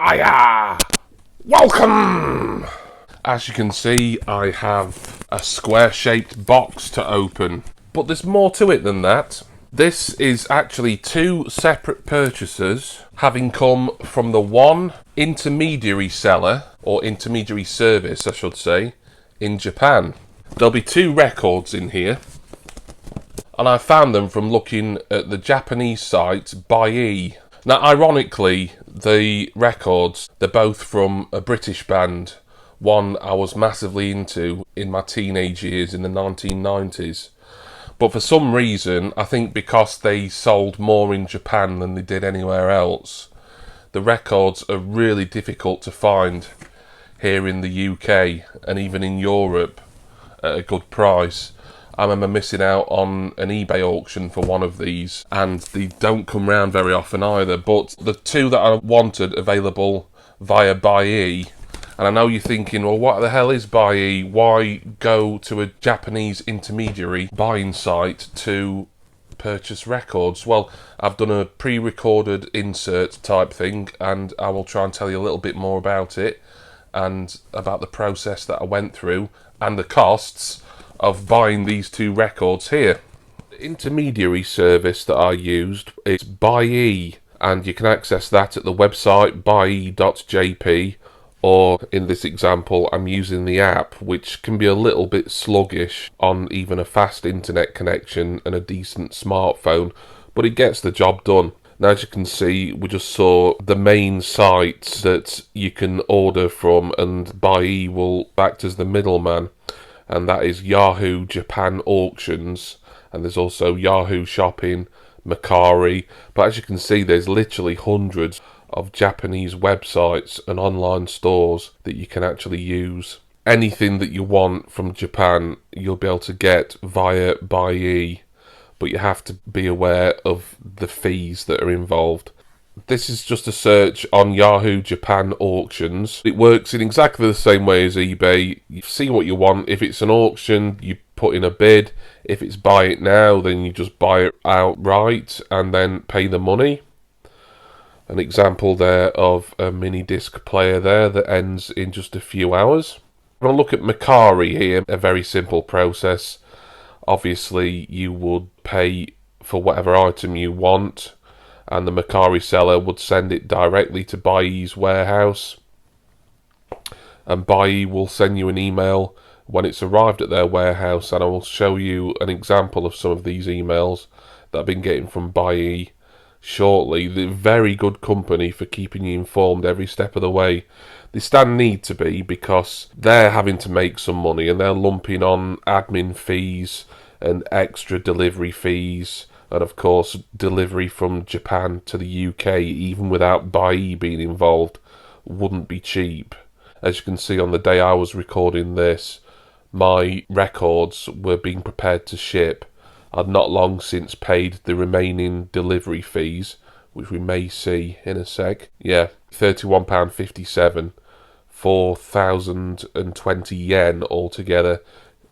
Hiya! Welcome! As you can see, I have a square-shaped box to open. But there's more to it than that. This is actually two separate purchases, having come from the one intermediary seller, or intermediary service, I should say, in Japan. There'll be two records in here, and I found them from looking at the Japanese site Buy. Now, ironically, the records, they're both from a British band, one I was massively into in my teenage years in the 1990s. But for some reason, I think because they sold more in Japan than they did anywhere else, the records are really difficult to find here in the UK and even in Europe at a good price. I remember missing out on an eBay auction for one of these, and they don't come round very often either. But the two that I wanted available via Buy, and I know you're thinking, well, what the hell is Buy? Why go to a Japanese intermediary buying site to purchase records? Well, I've done a pre-recorded insert type thing, and I will try and tell you a little bit more about it and about the process that I went through and the costs of buying these two records here. The intermediary service that I used is Buy, and you can access that at the website buy.jp, or in this example I'm using the app, which can be a little bit sluggish on even a fast internet connection and a decent smartphone, but it gets the job done. Now, as you can see, we just saw the main sites that you can order from, and Buy will act as the middleman, and that is Yahoo Japan Auctions, and there's also Yahoo Shopping, Mercari. But as you can see, there's literally hundreds of Japanese websites and online stores that you can actually use. Anything that you want from Japan, you'll be able to get via Buy, but you have to be aware of the fees that are involved. This is just a search on Yahoo Japan Auctions. It works in exactly the same way as eBay. You see what you want. If it's an auction, you put in a bid. If it's buy it now, then you just buy it outright and then pay the money. An example there of a mini disc player there that ends in just a few hours. I'm going to look at Mercari here. A very simple process. Obviously, you would pay for whatever item you want, and the Mercari seller would send it directly to Buy's warehouse, and Buy will send you an email when it's arrived at their warehouse, and I will show you an example of some of these emails that I've been getting from Buy shortly. They're very good company for keeping you informed every step of the way. They stand need to be, because they're having to make some money, and they're lumping on admin fees and extra delivery fees, and of course delivery from Japan to the UK, even without Buy being involved, wouldn't be cheap. As you can see, on the day I was recording this, my records were being prepared to ship. I'd not long since paid the remaining delivery fees, which we may see in a sec. Yeah, £31.57, 4,020 yen altogether,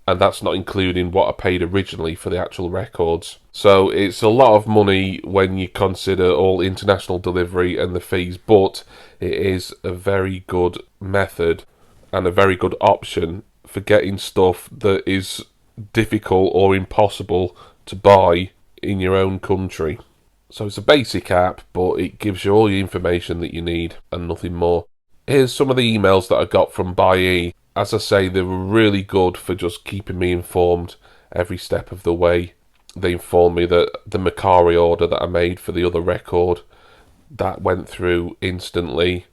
and that's not including what I paid originally for the actual records. So it's a lot of money when you consider all international delivery and the fees, but it is a very good method and a very good option for getting stuff that is difficult or impossible to buy in your own country. So it's a basic app, but it gives you all the information that you need and nothing more. Here's some of the emails that I got from Buy. As I say, they were really good for just keeping me informed every step of the way. They informed me that the Mercari order that I made for the other record, that went through instantly,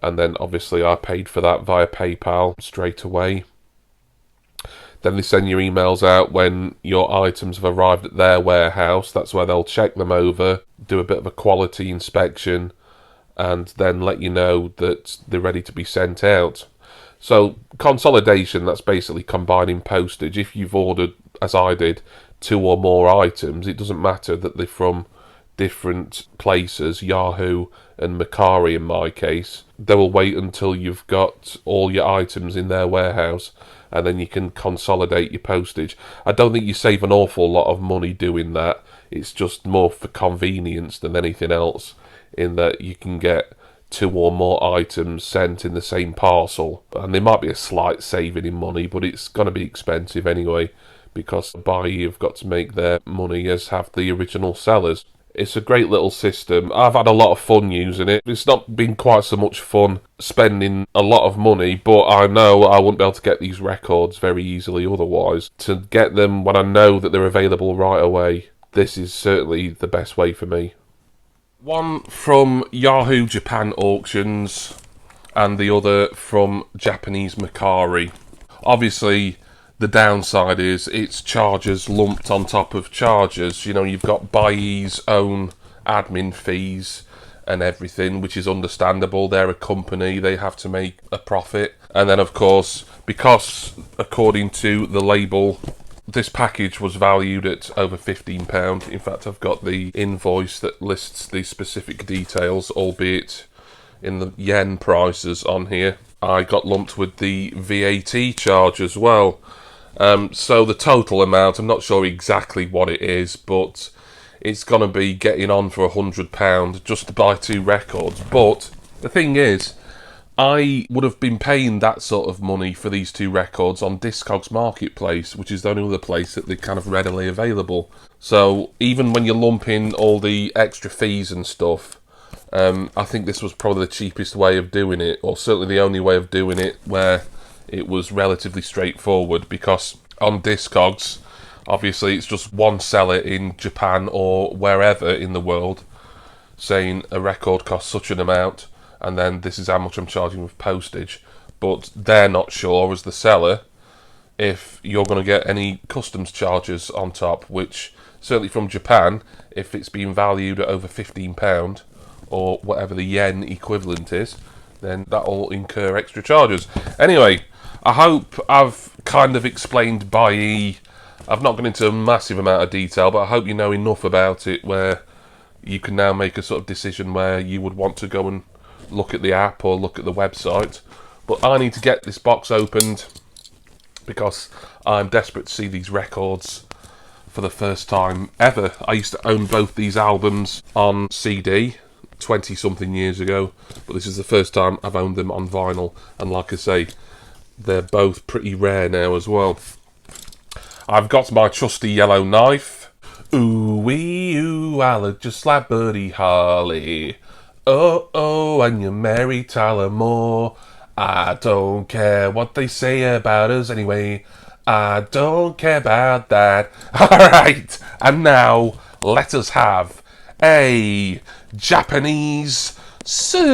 and then obviously I paid for that via PayPal straight away. Then they send your emails out when your items have arrived at their warehouse. That's where they'll check them over, do a bit of a quality inspection, and then let you know that they're ready to be sent out. So consolidation, that's basically combining postage. If you've ordered, as I did, two or more items, it doesn't matter that they're from different places, Yahoo and Mercari in my case. They will wait until you've got all your items in their warehouse, and then you can consolidate your postage. I don't think you save an awful lot of money doing that. It's just more for convenience than anything else, in that you can get 2 or more items sent in the same parcel. And there might be a slight saving in money, but it's going to be expensive anyway, because the buyer have got to make their money as have the original sellers. It's a great little system. I've had a lot of fun using it. It's not been quite so much fun spending a lot of money, but I know I wouldn't be able to get these records very easily otherwise. To get them when I know that they're available right away, this is certainly the best way for me. One from Yahoo Japan Auctions and the other from Japanese Mercari. Obviously, the downside is it's charges lumped on top of charges. You know, you've got buyee's own admin fees and everything, which is understandable. They're a company, they have to make a profit. And then, of course, because according to the label, this package was valued at over £15. In fact, I've got the invoice that lists the specific details, albeit in the yen prices on here. I got lumped with the VAT charge as well. So the total amount, I'm not sure exactly what it is, but it's going to be getting on for £100 just to buy 2 records. But the thing is, I would have been paying that sort of money for these 2 records on Discogs Marketplace, which is the only other place that they're kind of readily available. So even when you lump in all the extra fees and stuff, I think this was probably the cheapest way of doing it, or certainly the only way of doing it where it was relatively straightforward, because on Discogs, obviously it's just one seller in Japan or wherever in the world saying a record costs such an amount, and then this is how much I'm charging with postage. But they're not sure, as the seller, if you're going to get any customs charges on top, which certainly from Japan, if it's being valued at over £15 or whatever the yen equivalent is, then that'll incur extra charges. Anyway, I hope I've kind of explained buy-e. I've not gone into a massive amount of detail, but I hope you know enough about it where you can now make a sort of decision where you would want to go and look at the app or look at the website. But I need to get this box opened because I'm desperate to see these records for the first time ever. I used to own both these albums on CD 20-something years ago, but this is the first time I've owned them on vinyl, and like I say, they're both pretty rare now as well. I've got my trusty yellow knife. Ooh wee ooh, I look just like Buddy Holly. Oh oh, and you're Mary Tyler Moore. I don't care what they say about us anyway. I don't care about that. Alright, and now let us have a Japanese sizzle.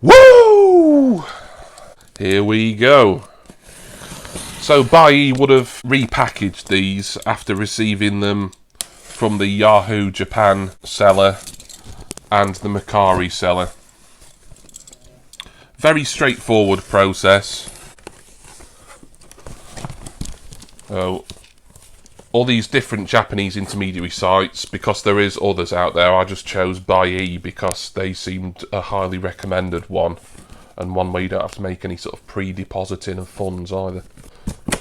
Woo! Here we go. So buy-e would have repackaged these after receiving them from the Yahoo Japan seller and the Mercari seller. Very straightforward process. So, all these different Japanese intermediary sites, because there is others out there, I just chose buy-e because they seemed a highly recommended one, and one where you don't have to make any sort of pre-depositing of funds either.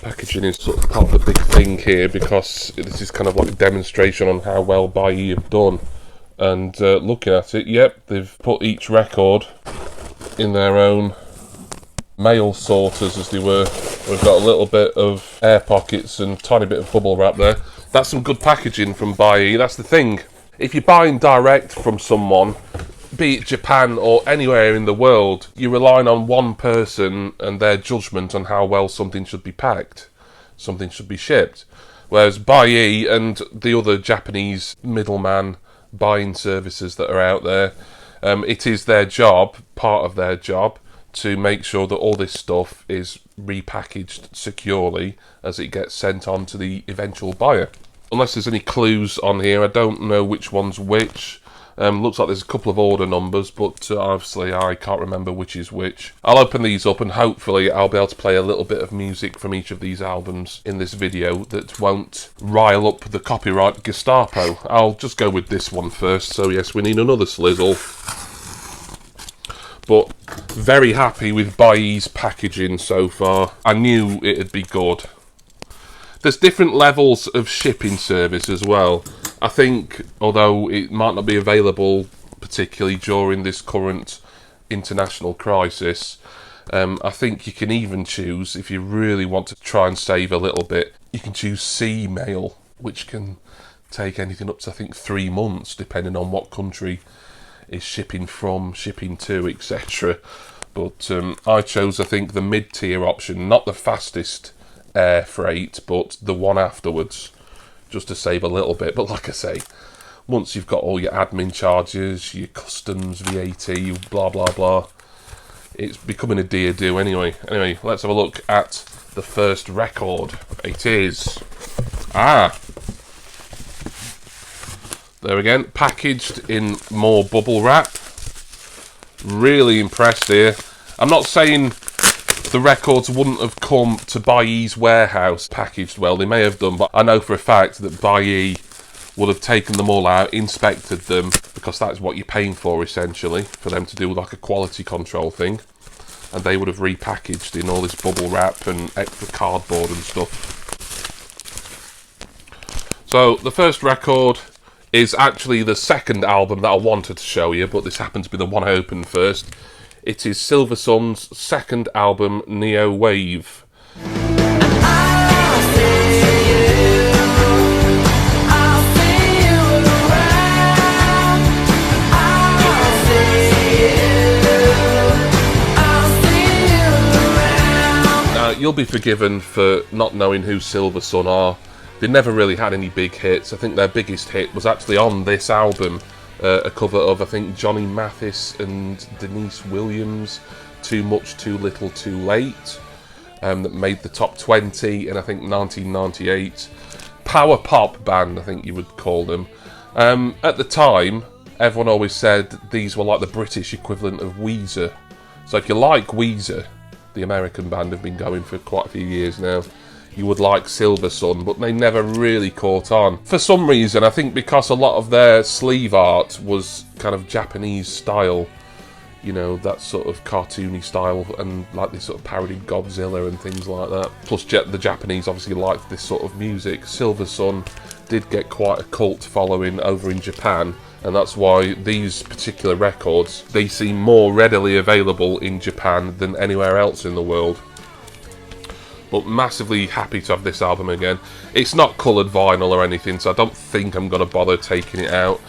Packaging is sort of part of the big thing here, because this is kind of like a demonstration on how well buy-e have done. And looking at it, yep, they've put each record in their own mail sorters, as they were. We've got a little bit of air pockets and a tiny bit of bubble wrap there. That's some good packaging from buy-e. That's the thing. If you're buying direct from someone, be it Japan or anywhere in the world, you're relying on one person and their judgment on how well something should be packed, something should be shipped. Whereas buy-e and the other Japanese middleman buying services that are out there, it is their job, part of their job, to make sure that all this stuff is repackaged securely as it gets sent on to the eventual buyer. Unless there's any clues on here, I don't know which one's which. Looks like there's a couple of order numbers, but obviously I can't remember which is which. I'll open these up and hopefully I'll be able to play a little bit of music from each of these albums in this video that won't rile up the copyright Gestapo. I'll just go with this one first. So yes, we need another slizzle. But very happy with buy-e's packaging so far. I knew it'd be good. There's different levels of shipping service as well. I think, although it might not be available particularly during this current international crisis, I think you can even choose, if you really want to try and save a little bit, you can choose sea mail, which can take anything up to, I think, 3 months, depending on what country is shipping from, shipping to, etc. But I chose, I think, the mid-tier option, not the fastest air freight, but the one afterwards, just to save a little bit. But like I say, once you've got all your admin charges, your customs, VAT, blah, blah, blah, it's becoming a dear do anyway. Anyway, let's have a look at the first record. It is... there again, packaged in more bubble wrap. Really impressed here. I'm not saying the records wouldn't have come to Buy's warehouse packaged well. They may have done, but I know for a fact that Buy would have taken them all out, inspected them, because that's what you're paying for, essentially, for them to do like a quality control thing. And they would have repackaged in all this bubble wrap and extra cardboard and stuff. So, the first record is actually the second album that I wanted to show you, but this happened to be the one I opened first. It is Silver Sun's second album, Neo Wave. You'll be forgiven for not knowing who Silver Sun are. They never really had any big hits. I think their biggest hit was actually on this album, a cover of, I think, Johnny Mathis and Denise Williams, Too Much, Too Little, Too Late, that made the top 20 in, I think, 1998. Power pop band, I think you would call them. At the time, everyone always said these were like the British equivalent of Weezer. So if you like Weezer, the American band have been going for quite a few years now, you would like Silver Sun, but they never really caught on. For some reason, I think because a lot of their sleeve art was kind of Japanese style, you know, that sort of cartoony style, and like this sort of parodied Godzilla and things like that. Plus the Japanese obviously liked this sort of music. Silver Sun did get quite a cult following over in Japan, and that's why these particular records, they seem more readily available in Japan than anywhere else in the world. But massively happy to have this album again. It's not coloured vinyl or anything, so I don't think I'm going to bother taking it out.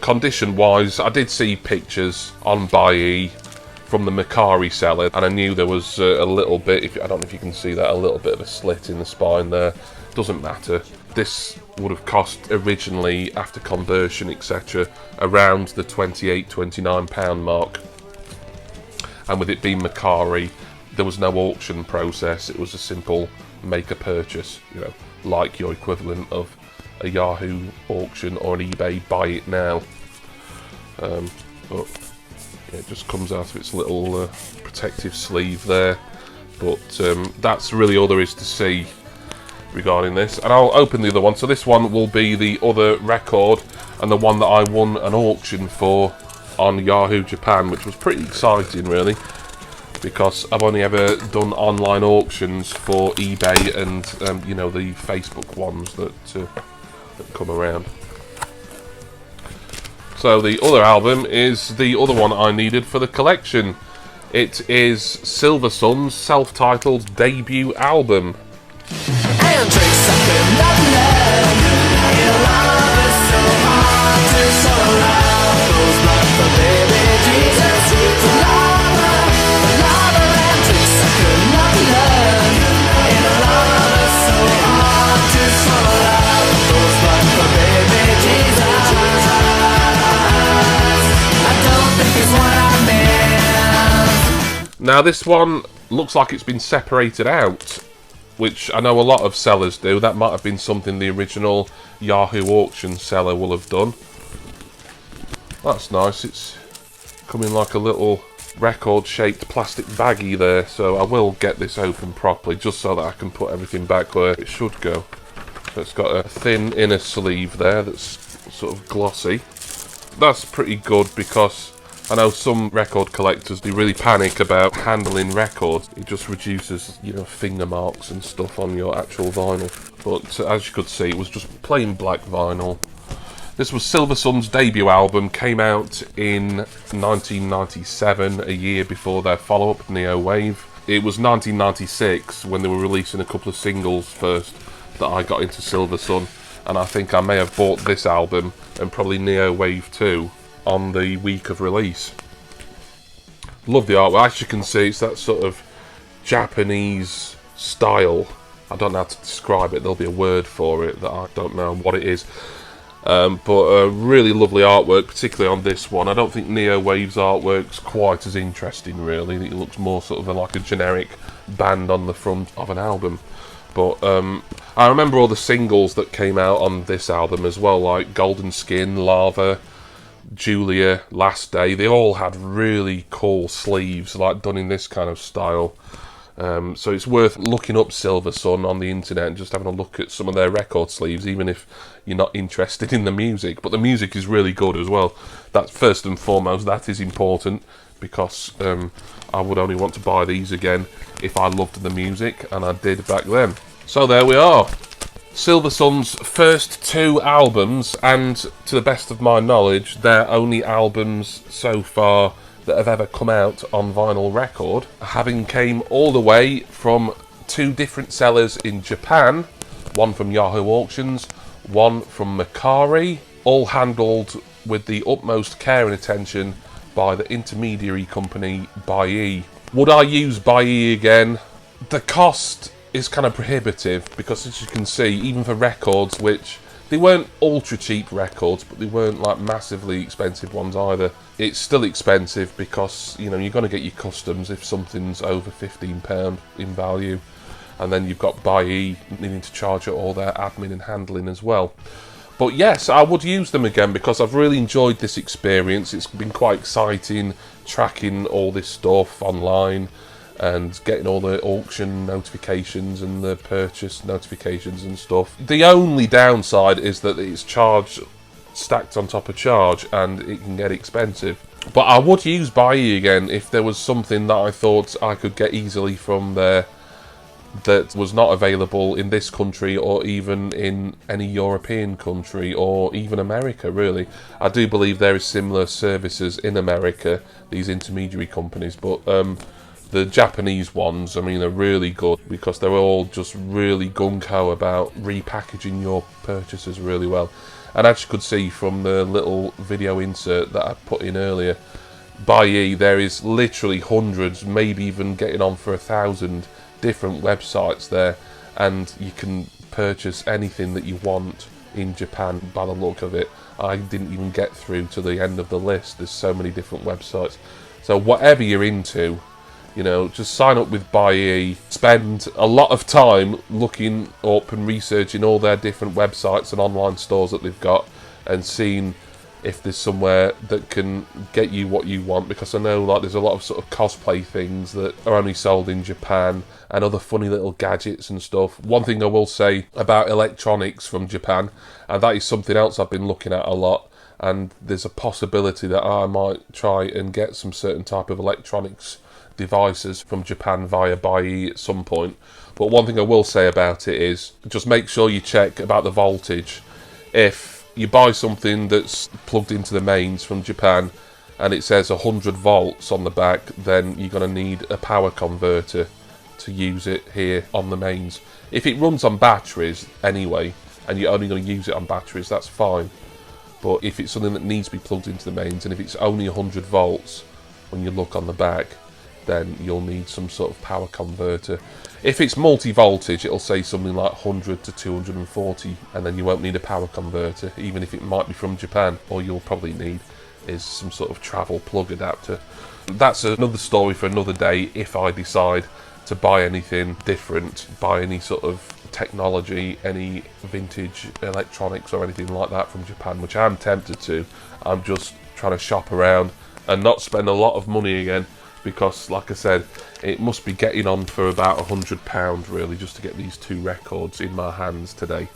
Condition wise, I did see pictures on Buy from the Macari seller, and I knew there was a little bit, I don't know if you can see that, a little bit of a slit in the spine there. Doesn't matter. This would have cost originally, after conversion, etc., around the £28-29 mark. And with it being Macari, there was no auction process. It was a simple make a purchase, you know, like your equivalent of a Yahoo auction or an eBay buy it now. But yeah, it just comes out of its little protective sleeve there. But that's really all there is to see regarding this. And I'll open the other one. So this one will be the other record, and the one that I won an auction for on Yahoo Japan, which was pretty exciting really, because I've only ever done online auctions for eBay and you know, the Facebook ones that come around. So the other album is the other one I needed for the collection. It is Silver Sun's self-titled debut album. Now this one looks like it's been separated out, which I know a lot of sellers do. That might have been something the original Yahoo auction seller will have done. That's nice. It's coming like a little record-shaped plastic baggie there, so I will get this open properly just so that I can put everything back where it should go. So it's got a thin inner sleeve there that's sort of glossy. That's pretty good, because I know some record collectors, they really panic about handling records. It just reduces, you know, finger marks and stuff on your actual vinyl. But as you could see, it was just plain black vinyl. This was Silver Sun's debut album, came out in 1997, a year before their follow-up, Neo Wave. It was 1996 when they were releasing a couple of singles first that I got into Silver Sun, and I think I may have bought this album and probably Neo Wave 2 on the week of release. Love the artwork. As you can see, it's that sort of Japanese style. I don't know how to describe it. There'll be a word for it that I don't know what it is. But really lovely artwork, particularly on this one. I don't think Neo Wave's artwork's quite as interesting, really. It looks more sort of like a generic band on the front of an album. But I remember all the singles that came out on this album as well, like Golden Skin, Lava, Julia, Last Day. They all had really cool sleeves, like done in this kind of style. So it's worth looking up Silver Sun on the internet and just having a look at some of their record sleeves, even if you're not interested in the music. But the music is really good as well. That's first and foremost, that is important, because I would only want to buy these again if I loved the music, and I did back then. So there we are. Silver Sun's first 2 albums, and to the best of my knowledge, they're only albums so far that have ever come out on vinyl record, having came all the way from 2 different sellers in Japan, one from Yahoo Auctions, one from Mercari, all handled with the utmost care and attention by the intermediary company Buyee. Would I use Buyee again? The cost is kind of prohibitive, because as you can see, even for records, which they weren't ultra cheap records, but they weren't like massively expensive ones either. It's still expensive because, you know, you're going to get your customs if something's over £15 in value, and then you've got Buyee needing to charge all their admin and handling as well. But yes, I would use them again because I've really enjoyed this experience. It's been quite exciting tracking all this stuff online and getting all the auction notifications and the purchase notifications and stuff. The only downside is that it's charge stacked on top of charge, and it can get expensive. But I would use Buyee again if there was something that I thought I could get easily from there that was not available in this country, or even in any European country, or even America, really. I do believe there is similar services in America, these intermediary companies, but the Japanese ones, I mean, are really good because they're all just really gung-ho about repackaging your purchases really well. And as you could see from the little video insert that I put in earlier, Buyee, there is literally hundreds, maybe even getting on for 1,000 different websites there, and you can purchase anything that you want in Japan by the look of it. I didn't even get through to the end of the list. There's so many different websites. So whatever you're into, you know, just sign up with Buyee, spend a lot of time looking up and researching all their different websites and online stores that they've got, and seeing if there's somewhere that can get you what you want, because I know like there's a lot of sort of cosplay things that are only sold in Japan, and other funny little gadgets and stuff. One thing I will say about electronics from Japan, and that is something else I've been looking at a lot, and there's a possibility that I might try and get some certain type of electronics devices from Japan via Buyee at some point. But one thing I will say about it is just make sure you check about the voltage. If you buy something that's plugged into the mains from Japan and it says 100 volts on the back, then you're going to need a power converter to use it here on the mains. If it runs on batteries anyway, and you're only going to use it on batteries, that's fine. But if it's something that needs to be plugged into the mains, and if it's only 100 volts when you look on the back, then you'll need some sort of power converter. If it's multi-voltage, it'll say something like 100 to 240, and then you won't need a power converter, even if it might be from Japan. All you'll probably need is some sort of travel plug adapter. That's another story for another day if I decide to buy anything different, buy any sort of technology, any vintage electronics or anything like that from Japan, which I'm tempted to. I'm just trying to shop around and not spend a lot of money again, because like I said, it must be getting on for about £100 really just to get these 2 records in my hands today.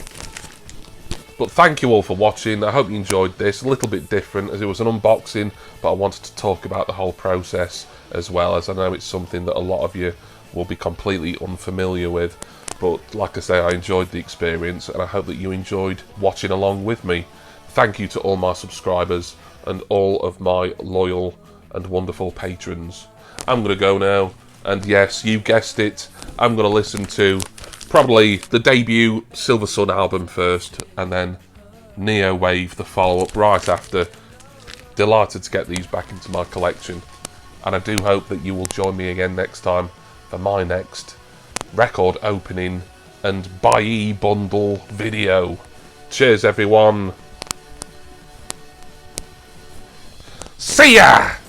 But thank you all for watching. I hope you enjoyed this. A little bit different as it was an unboxing, but I wanted to talk about the whole process as well, as I know it's something that a lot of you will be completely unfamiliar with. But like I say, I enjoyed the experience, and I hope that you enjoyed watching along with me. Thank you to all my subscribers and all of my loyal and wonderful patrons. I'm going to go now, and yes, you guessed it, I'm going to listen to probably the debut Silver Sun album first, and then Neo Wave, the follow-up, right after. Delighted to get these back into my collection, and I do hope that you will join me again next time for my next record opening and buy bundle video. Cheers everyone. See ya!